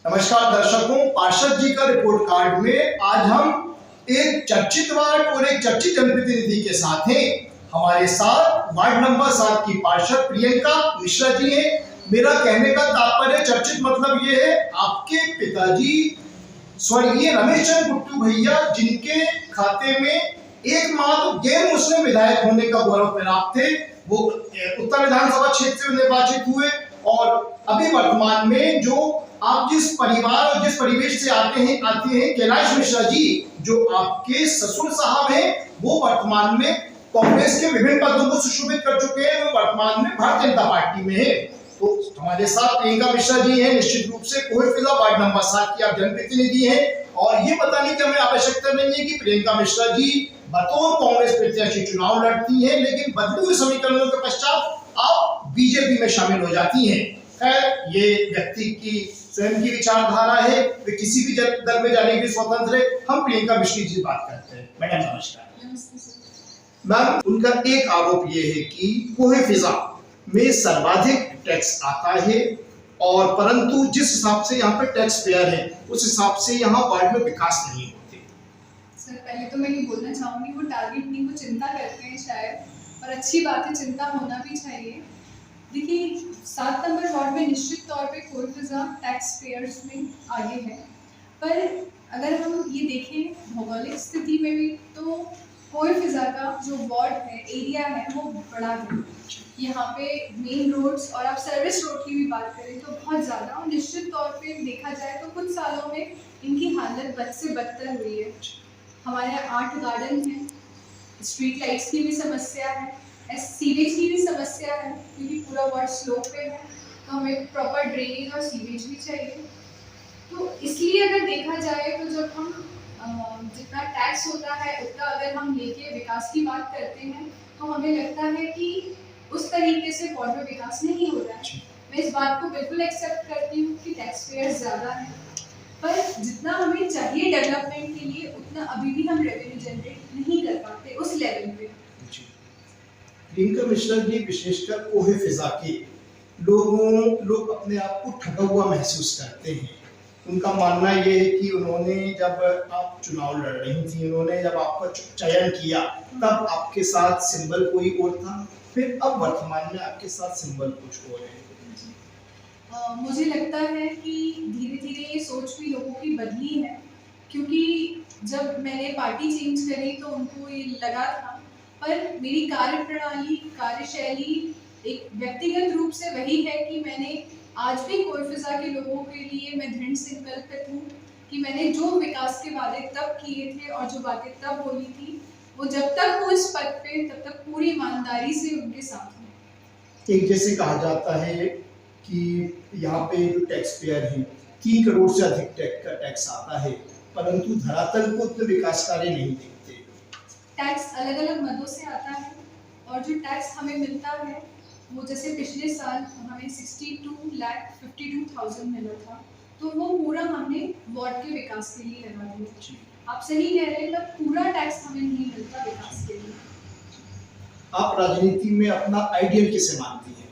नमस्कार दर्शकों, पार्षद जी का रिपोर्ट कार्ड में आज हम एक चर्चित वार्ड और एक चर्चित जनप्रतिनिधि के साथ हैं। हमारे साथ वार्ड नंबर 7 की पार्षद प्रियंका मिश्रा जी हैं। मेरा कहने का तात्पर्य चर्चित मतलब ये है, आपके पिताजी स्वर्गीय रमेश चंद्र गुट्टू भैया, जिनके खाते में एकमात्र गैर मुस्लिम विधायक होने का गौरव प्राप्त थे, वो उत्तर विधानसभा क्षेत्र से निर्वाचित हुए। और अभी वर्तमान में जो आप जिस परिवार और जिस परिवेश से आते हैं कैलाश मिश्रा जी, जो आपके ससुर साहब हैं, वो वर्तमान में कांग्रेस के विभिन्न पदों को सुशोभित कर चुके हैं। वो वर्तमान में भारतीय जनता पार्टी में है। तो हमारे साथ प्रियंका मिश्रा जी हैं। निश्चित रूप से कोई फिजा वार्ड नंबर 7 की आप जनप्रतिनिधि हैं, और ये बताने की हमें आवश्यकता नहीं है कि प्रियंका मिश्रा जी बतौर कांग्रेस प्रत्याशी चुनाव लड़ती हैं, लेकिन बदले हुए समीकरणों के पश्चात आप बीजेपी में शामिल हो जाती हैं। खैर, ये व्यक्ति की स्वयं की विचारधारा है, वे किसी भी दल में जाने के स्वतंत्र है। हम प्रियंका मिश्रा जी बात करते हैं। मैडम नमस्कार। मैम, उनका एक आरोप ये है कि कोहे फिजा में सर्वाधिक टैक्स आता है, और परंतु जिस हिसाब से यहाँ पे टैक्स पेयर है, उस हिसाब से यहाँ वार्ड में विकास नहीं होते। सर, पहले तो मैं ये बोलना चाहूंगी, वो टारगेट नहीं, वो चिंता करते हैं शायद, और अच्छी बात है, चिंता होना भी चाहिए। देखिए, 7 नंबर वार्ड में निश्चित तौर पे कोई फिजा टैक्स पेयर्स में आगे है, पर अगर हम ये देखें भौगोलिक स्थिति में भी, तो कोई फिजा का जो वार्ड है, एरिया है, वो बड़ा है। यहाँ पे मेन रोड्स और आप सर्विस रोड की भी बात करें तो बहुत ज़्यादा, और निश्चित तौर पे देखा जाए तो कुछ सालों में इनकी हालत बद से बदतर हुई है। हमारे यहाँ 8 गार्डन हैं, स्ट्रीट लाइट्स की भी समस्या है, सीवेज की भी समस्या है, क्योंकि पूरा वार्ड स्लोप पे है, तो हमें प्रॉपर ड्रेनेज और सीवेज भी चाहिए। तो इसलिए अगर देखा जाए तो जब हम जितना टैक्स होता है उतना अगर हम लेके विकास की बात करते हैं, तो हमें लगता है कि उस तरीके से वार्ड में विकास नहीं हो रहा है। मैं इस बात को बिल्कुल एक्सेप्ट करती हूँ कि टैक्स पेयर्स ज़्यादा हैं, पर जितना हमें चाहिए डेवलपमेंट के लिए, उतना अभी भी हम रेवेन्यू जनरेट नहीं कर पाते उस लेवल पे। प्रियंका मिश्रा जी, विशेषकर कोहे फिजा के लोग अपने आप को ठगा हुआ महसूस करते हैं। उनका मानना ये है कि उन्होंने जब आप चुनाव लड़ रही थी, उन्होंने जब आपका चयन किया, तब आपके साथ सिंबल कोई और था, फिर अब वर्तमान में आपके साथ सिंबल कुछ और है। मुझे लगता है कि धीरे धीरे ये सोच भी लोगों की बदली है, क्योंकि जब मैंने पार्टी चेंज करी तो उनको ये लगा था, पर मेरी कार्यप्रणाली, कार्यशैली एक व्यक्तिगत रूप से वही है कि मैंने आज भी कोई फिजा के लोगों के लिए मैं दृढ़ संकल्पित हूँ कि मैंने जो विकास के वादे तब किए थे और जो बातें तब बोली थी, वो जब तक हो इस पद पे तब तक पूरी ईमानदारी से उनके साथ हूँ। एक जैसे कहा जाता है कि यहाँ पे जो टैक्स पेयर है, 3 करोड़ से अधिक टैक्स आता है, परंतु धरातल को तो विकास कार्य नहीं दिखते। टैक्स अलग अलग मदों से आता है, और जो टैक्स हमें मिलता है वो, जैसे पिछले साल हमें 62,52,000 मिला था, तो वो पूरा हमने वार्ड के विकास के लिए लगा दिया। आप सही कह रहे हैं, मतलब पूरा टैक्स हमें नहीं मिलता विकास के लिए। आप राजनीति में अपना आइडियल किसे मानती हैं?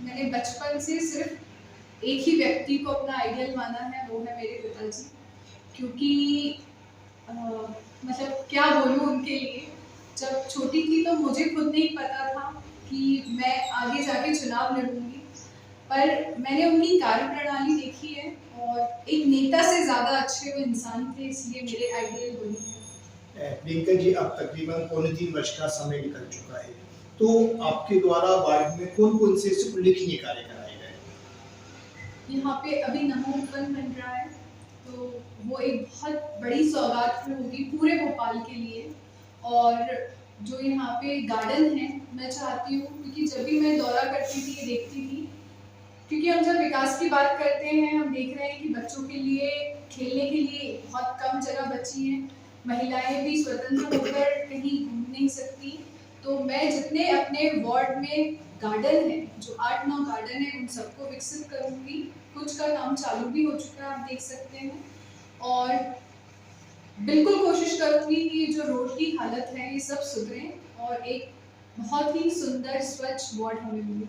मैंने बचपन से सिर्फ एक ही व्यक्ति को अपना आइडियल माना है, वो है मेरे पिताजी, क्योंकि मतलब क्या बोलूँ उनके लिए। जब छोटी थी तो मुझे खुद नहीं पता था कि मैं आगे जाके चुनाव लड़ूंगी, पर मैंने उनकी कार्यप्रणाली देखी है, और एक नेता से ज़्यादा अच्छे वो इंसान थे, इसलिए मेरे आइडियल वही है। प्रियंका जी, अब तकरीबन 3.25 वर्ष का समय निकल चुका है, तो आपके द्वारा वार्ड में कौन कौन से उल्लेखनीय कार्य कराए गए? यहाँ पे अभी नमो भवन बन रहा है, तो वो एक बहुत बड़ी सौगात होगी पूरे भोपाल के लिए। और जो यहाँ पे गार्डन है, मैं चाहती हूँ, क्योंकि जब भी मैं दौरा करती थी, ये देखती थी, क्योंकि हम जब विकास की बात करते हैं, हम देख रहे हैं कि बच्चों के लिए खेलने के लिए बहुत कम जगह बची है, महिलाएं भी स्वतंत्र होकर कहीं घूम नहीं सकती। तो मैं जितने अपने वार्ड में गार्डन है, जो 8-9 गार्डन है, उन सबको विकसित करूँगी। कुछ का काम चालू भी हो चुका है, आप देख सकते हैं, और बिल्कुल कोशिश करूँगी कि जो रोड की हालत है ये सब सुधरे और एक बहुत ही सुंदर स्वच्छ वार्ड हमें मिले।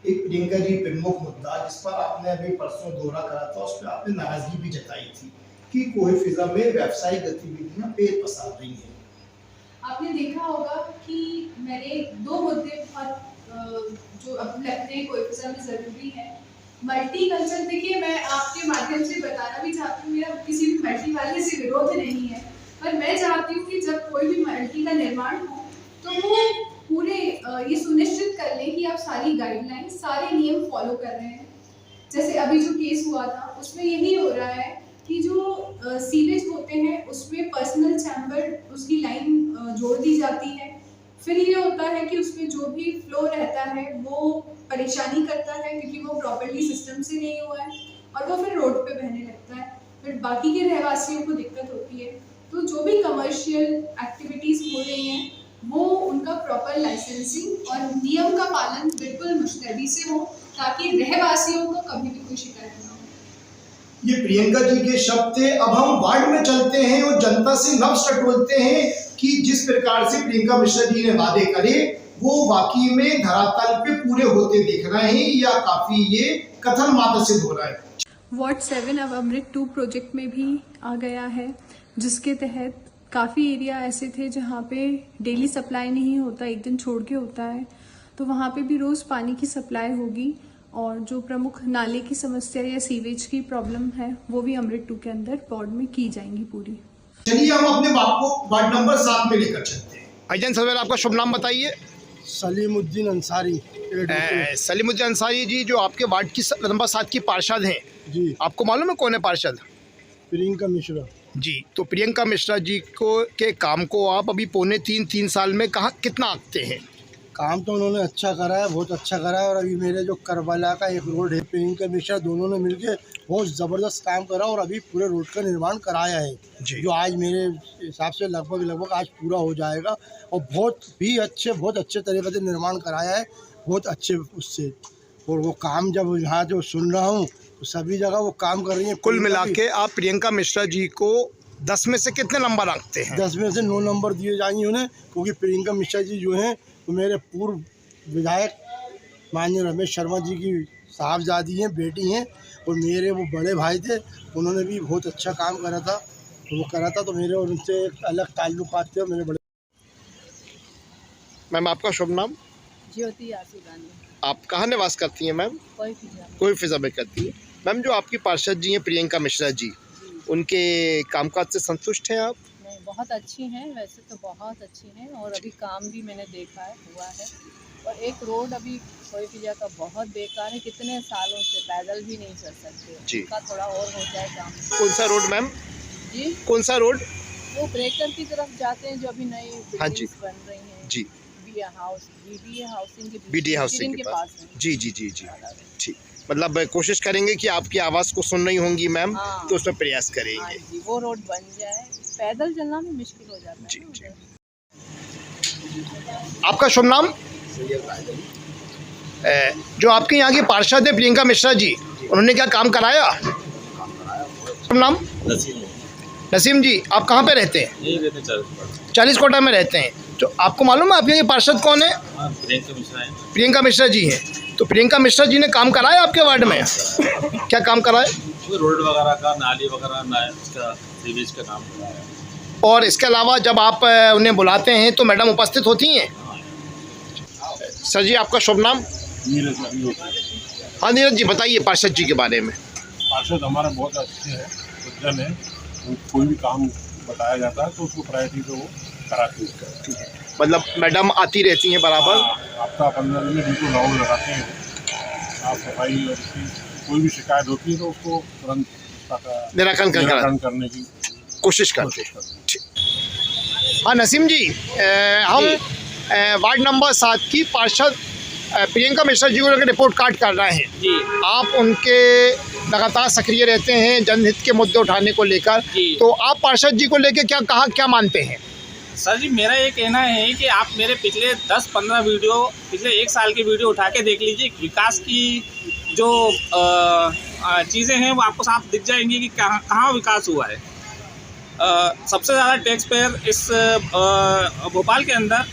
एक प्रियंका जी प्रमुख मुद्दा जिस पर आपने अभी परसों दौरा करा था, उस पर आपने नाराजगी भी जताई थी कि कोई फिजा में व्यावसायिक गतिविधियां पेट पसार रही हैं। आपने देखा होगा कि मैंने 2 मुद्दे बहुत जो अब लगते हैं कोइफिजा में ज़रूरी है। मल्टी कल्चर, देखिए मैं आपके माध्यम से बताना भी चाहती हूँ, मेरा किसी भी मल्टी वाले से विरोध नहीं है, पर मैं चाहती हूँ कि जब कोई भी मल्टी का निर्माण हो तो वो पूरे ये सुनिश्चित कर लें कि आप सारी गाइडलाइंस, सारे नियम फॉलो कर रहे हैं। जैसे अभी जो केस हुआ था उसमें यही हो रहा है कि जो सीवेज होते हैं उसमें पर्सनल चैम्बर उसकी लाइन जोड़ दी जाती है, फिर ये होता है कि उसमें जो भी फ्लो रहता है वो परेशानी करता है क्योंकि वो प्रॉपर्ली सिस्टम से नहीं हुआ है और वो फिर रोड पे बहने लगता है, फिर बाकी के रहवासियों को दिक्कत होती है। तो जो भी कमर्शियल एक्टिविटीज़ हो रही हैं वो उनका प्रॉपर लाइसेंसिंग और नियम का पालन बिल्कुल मुस्तैदी से हो ताकि रहवासियों को कभी भी कोई शिकायत ना हो। ये प्रियंका जी के शब्द थे। अब हम वार्ड में चलते हैं और जनता से नब्ज टटोलते हैं कि जिस प्रकार से प्रियंका मिश्रा जी ने वादे करे वो वाकई में धरातल पे पूरे होते दिख रहे हैं या काफी ये कथन मात्र सिद्ध हो रहा है। वार्ड 7 अब अमृत 2 प्रोजेक्ट में भी आ गया है, जिसके तहत काफ़ी एरिया ऐसे थे जहाँ पे डेली सप्लाई नहीं होता, एक दिन छोड़ के होता है, तो वहाँ पे भी रोज़ पानी की सप्लाई होगी और जो प्रमुख नाले की समस्या या सीवेज की प्रॉब्लम है वो भी अमृत 2 के अंदर वार्ड में की जाएंगी पूरी। चलिए हम अपने बात को वार्ड नंबर 7 में लेकर चलते हैं। भाईजान सर आपका शुभ नाम बताइए। सलीमुद्दीन अंसारी। सलीमुद्दीन अंसारी जी, जो आपके वार्ड की नंबर 7 की पार्षद हैं जी, आपको मालूम है कौन है पार्षद? प्रियंका मिश्रा जी। तो प्रियंका मिश्रा जी को के काम को आप अभी पौने 3 साल में कहाँ कितना आंकते हैं? काम तो उन्होंने अच्छा करा है, बहुत अच्छा करा है। और अभी मेरे जो करबला का एक रोड है, प्रियंका मिश्रा दोनों ने मिलके बहुत ज़बरदस्त काम करा और अभी पूरे रोड का निर्माण कराया है जी। जो आज मेरे हिसाब से लगभग आज पूरा हो जाएगा और बहुत अच्छे तरीके से निर्माण कराया है, बहुत अच्छे उससे। और वो काम जब यहाँ जो सुन रहा हूँ तो सभी जगह वो काम कर रही हैं। कुल मिला के आप प्रियंका मिश्रा जी को 10 में से कितने नंबर आंकते हैं? 10 में से 9 नंबर दिए जाएंगे उन्हें, क्योंकि प्रियंका मिश्रा जी जो हैं वो मेरे पूर्व विधायक माननीय रमेश शर्मा जी की साहबजादी हैं, बेटी हैं, और मेरे वो बड़े भाई थे, उन्होंने भी बहुत अच्छा काम करा था। तो वो करा था तो मेरे और उनसे एक अलग ताल्लुकात थे। मेरे बड़े मैम आपका शुभ नाम? ज्योति आसिफानी। आप कहाँ निवास करती हैं मैम? कोई फिजा में करती है। मैम जो आपकी पार्षद जी हैं प्रियंका मिश्रा जी, उनके कामकाज से संतुष्ट हैं आप? नहीं, बहुत अच्छी हैं, वैसे तो बहुत अच्छी हैं और अभी काम भी मैंने देखा है, हुआ है। और एक रोड अभी कोई फिजा का बहुत बेकार है, कितने सालों से पैदल भी नहीं चल सकते जी। उसका थोड़ा और हो जाए काम। कौन सा रोड मैम? जी, कौन सा रोड? वो ब्रेकर की तरफ जाते हैं जो अभी नई हाँ जी। बिल्डिंग्स बन रही हैं जी। बीडी हाउसिंग के पास में। जी जी जी जी ठीक। मतलब कोशिश करेंगे कि आपकी आवाज़ को सुन रही होंगी मैम, हाँ। तो उसमें प्रयास हाँ करेंगे। जी, वो रोड बन जाए, पैदल चलना भी मुश्किल हो जाता है जी, ना जी। उधर। आपका शुभ नाम? जो आपके यहाँ की पार्षद है प्रियंका मिश्रा जी, उन्होंने क्या काम कराया? शुभ नाम? नसीम जी, आप कहाँ पे रहते हैं? यही रहते हैं 40 कोटा में रहते हैं। तो आपको मालूम है आपके यहाँ पार्षद कौन है? प्रियंका मिश्रा है। प्रियंका मिश्रा जी हैं। तो प्रियंका मिश्रा जी ने काम कराया आपके वार्ड में? क्या काम कराया? रोड वगैरह का, नाली वगैरह, इसका सीवेज का काम कराया है। और इसके अलावा जब आप उन्हें बुलाते हैं तो मैडम उपस्थित होती हैं? सर जी आपका शुभ नाम? हाँ नीरज जी, बताइए पार्षद जी के बारे में। पार्षद हमारा बहुत अच्छे हैं, सज्जन है। कोई भी काम बताया जाता है तो उसको प्रायोरिटी से वो कराते हैं। मतलब मैडम आती रहती हैं बराबर? हफ्ता 15 दिन बिल्कुल राउंड लगाते हैं। साफ सफाई और कोई भी शिकायत होती है तो उसको तुरंत निराकरण करने की कोशिश करते हैं। हाँ नसीम जी, हम वार्ड नंबर 7 की पार्षद प्रियंका मिश्रा जी को लेकर रिपोर्ट कार्ड कर रहे हैं जी। आप उनके लगातार सक्रिय रहते हैं जनहित के मुद्दे उठाने को लेकर, तो आप पार्षद जी को लेकर क्या मानते हैं? सर जी, मेरा ये कहना है कि आप मेरे पिछले 10-15 वीडियो, पिछले 1 साल के वीडियो उठा के देख लीजिए। विकास की जो चीज़ें हैं वो आपको साफ दिख जाएंगी कि कहाँ विकास हुआ है। सबसे ज़्यादा टैक्स पेयर इस भोपाल के अंदर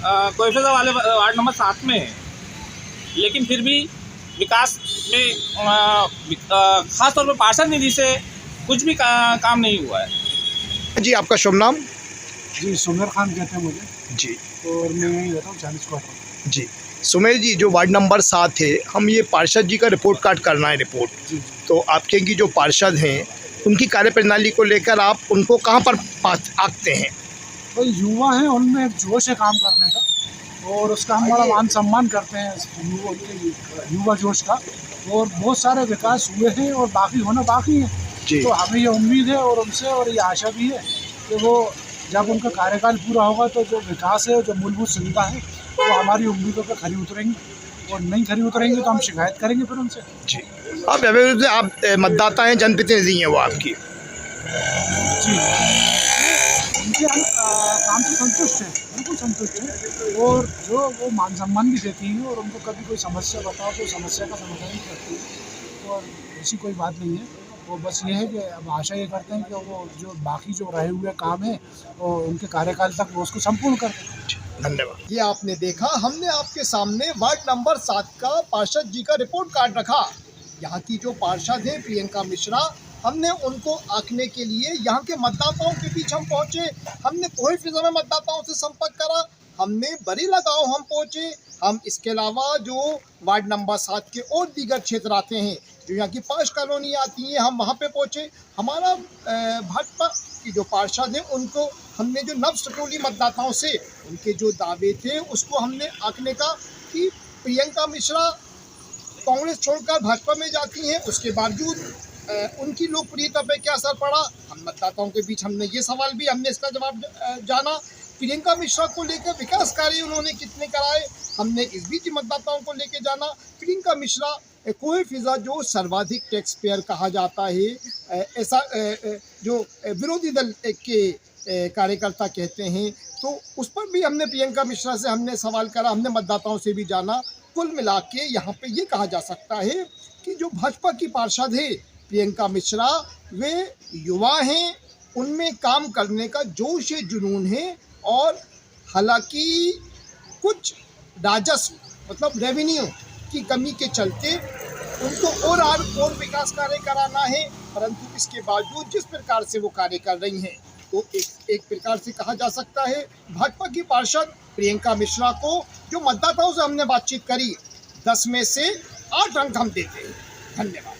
कोइफिजा वाले वार्ड नंबर 7 में है। लेकिन फिर भी विकास में खास तौर पर पार्षद निधि से कुछ भी काम नहीं हुआ है। जी आपका शुभ नाम? जी सुमेर खान कहते हैं मुझे जी। और मैं यहीं रहता हूँ 40 क्वार्टर। जी सुमेर जी, जो वार्ड नंबर 7 है, हम ये पार्षद जी का रिपोर्ट कार्ड करना है रिपोर्ट। जी तो आपके की जो पार्षद हैं उनकी कार्यप्रणाली को लेकर आप उनको कहाँ पर आंकते हैं? भाई युवा हैं, उनमें एक जोश है काम करने का और उसका हम बड़ा मान सम्मान करते हैं युवा जोश का। और बहुत सारे विकास हुए हैं और बाकी होना बाकी है। तो हमें ये उम्मीद है और उनसे और ये आशा भी है कि वो जब उनका कार्यकाल पूरा होगा तो जो विकास है, जो मूलभूत सुविधा है, वो हमारी उम्मीदों पर खरी उतरेंगी और नहीं खरी उतरेंगे तो हम शिकायत करेंगे फिर उनसे। जी आप मतदाता हैं, जनप्रतिनिधि हैं वो आपकी? जी उनके हम काम से संतुष्ट हैं, बिल्कुल संतुष्ट हैं। और जो वो मान सम्मान भी देती हैं और उनको कभी कोई समस्या बताओ तो समस्या का समाधान भी करती है। और ऐसी कोई बात नहीं है। वो बस ये है कि अब आशा ये करते हैं कि वो जो बाकी जो रहे हुए काम है और उनके कार्यकाल तक वो उसको संपूर्ण कर दें। धन्यवाद। ये आपने देखा, हमने आपके सामने वार्ड नंबर 7 का पार्षद जी का रिपोर्ट कार्ड रखा। यहाँ की जो पार्षद है प्रियंका मिश्रा, हमने उनको आंकने के लिए यहाँ के मतदाताओं के बीच हम पहुँचे। हमने कोई फिजा में मतदाताओं से संपर्क करा, हमने बरीला गाँव हम पहुँचे। हम इसके अलावा जो वार्ड नंबर 7 के और दीगर क्षेत्र आते हैं, जो यहाँ की 5 कॉलोनी आती हैं, हम वहाँ पे पहुँचे। हमारा भाजपा की जो पार्षद हैं उनको हमने जो नव टोली मतदाताओं से उनके जो दावे थे उसको हमने आंकने का कि प्रियंका मिश्रा कांग्रेस छोड़कर भाजपा में जाती हैं, उसके बावजूद उनकी लोकप्रियता पे क्या असर पड़ा। हम मतदाताओं के बीच हमने ये सवाल भी, हमने इसका जवाब जाना। प्रियंका मिश्रा को लेकर विकास कार्य उन्होंने कितने कराए, हमने इस बीच मतदाताओं को लेकर जाना। प्रियंका मिश्रा कोई फिजा जो सर्वाधिक टैक्स पेयर कहा जाता है, ऐसा जो विरोधी दल के कार्यकर्ता कहते हैं, तो उस पर भी हमने प्रियंका मिश्रा से हमने सवाल करा, हमने मतदाताओं से भी जाना। कुल मिला के यहाँ पे ये कहा जा सकता है कि जो भाजपा की पार्षद है प्रियंका मिश्रा, वे युवा हैं, उनमें काम करने का जोश है, जुनून है। और हालांकि कुछ राजस्व मतलब रेवेन्यू की कमी के चलते उनको और विकास कार्य कराना है, परंतु इसके बावजूद जिस प्रकार से वो कार्य कर रही हैं, तो एक प्रकार से कहा जा सकता है भाजपा की पार्षद प्रियंका मिश्रा को, जो मतदाताओं से हमने बातचीत करी, 10 में से 8 अंक हम देते हैं। धन्यवाद।